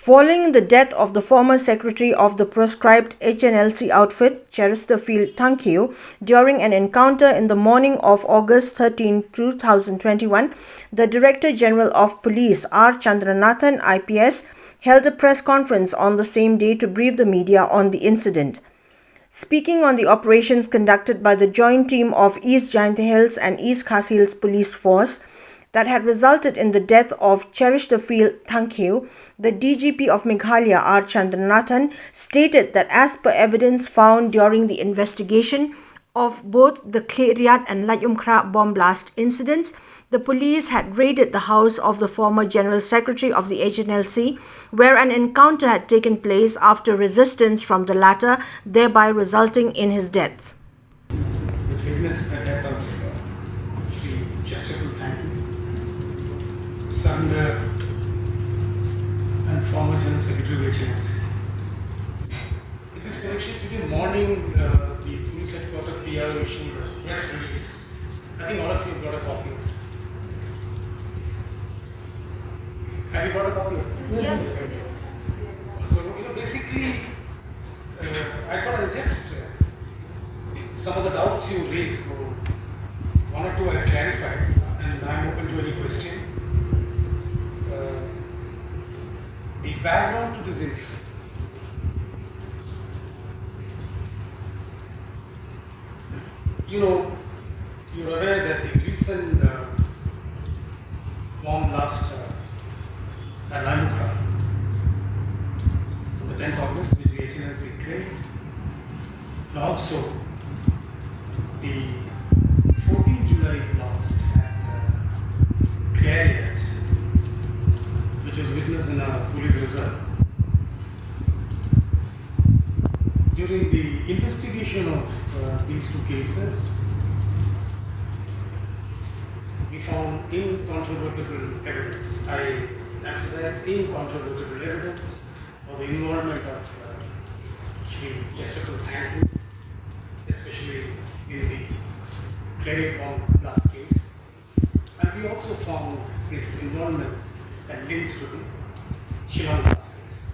Following the death of the former secretary of the proscribed HNLC outfit, Chesterfield Thangkeo, during an encounter in the morning of August 13, 2021, the Director General of Police, R. Chandranathan, IPS, held a press conference on the same day to brief the media on the incident. Speaking on the operations conducted by the joint team of East Jaintia Hills and East Khasi Hills Police Force that had resulted in the death of Chesterfield Thangkeo, the DGP of Meghalaya, R. Chandranathan, stated that as per evidence found during the investigation of both the Klariat and Layumkra bomb blast incidents, the police had raided the house of the former General Secretary of the HNLC, where an encounter had taken place after resistance from the latter, thereby resulting in his death. Which witnessed the death of Shri Chesterfield Thangkeo, son and former General Secretary of HNLC. In this connection, today morning, the police headquarters PR issued a press release. I think all of you got a copy of it. Have you got a copy of it? Yes. So, basically, I thought I'll just, some of the doubts you raised, so one or two I'll clarify, and I'm open to any question. The background to this incident. You're aware that the recent bomb blast at Layumkra on the 10th of August, which the HNLC claimed, and also the 14th July blast at Klariat, which was witnessed in a police reserve. During the investigation of these two cases, we found incontrovertible evidence. I emphasize incontrovertible evidence of the involvement of Shri Chesterfield Thangkeo, especially in the Klariat bomb blast case. And we also found his involvement and links to the Shillong blast case.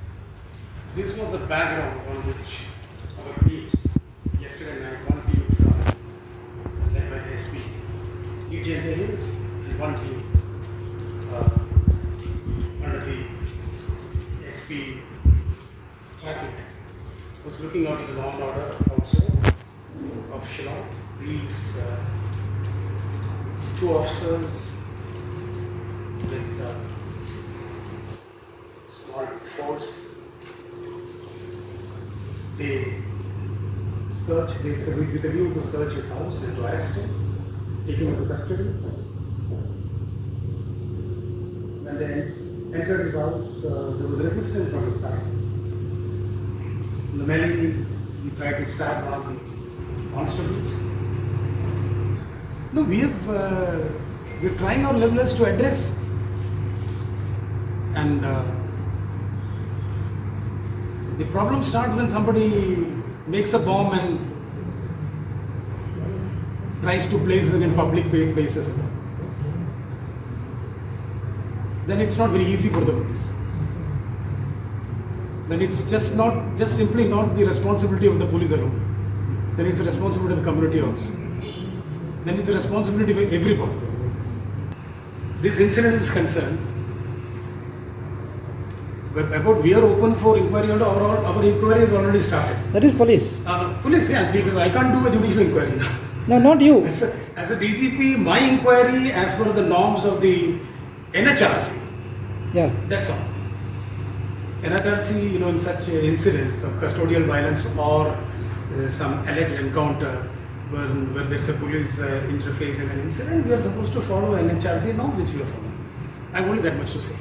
This was the background on which our teams, yesterday night, one team from led by the SP, East Jaintia Hills, and one team under the SP traffic was looking out at the law and order also of Shillong. These two officers with small force, they with a view to search his house and to arrest him, take him into custody. When they entered his house, there was resistance from his side. In the melee, he tried to stab one of the constables. No, we're trying our levelers to address, and the problem starts when somebody makes a bomb and tries to place it in public places. Then it's not very easy for the police. Then it's just simply not the responsibility of the police alone. Then it's the responsibility of the community also. Then it's the responsibility of everybody. This incident is concerned. About we are open for inquiry, and our inquiry has already started. That is police. Police, yeah, because I can't do a judicial inquiry. No, not you. As a DGP, my inquiry as per the norms of the NHRC. Yeah. That's all. NHRC, in such incidents of custodial violence or some alleged encounter where there's a police interface in an incident, we are supposed to follow NHRC norms, which we are following. I have only that much to say.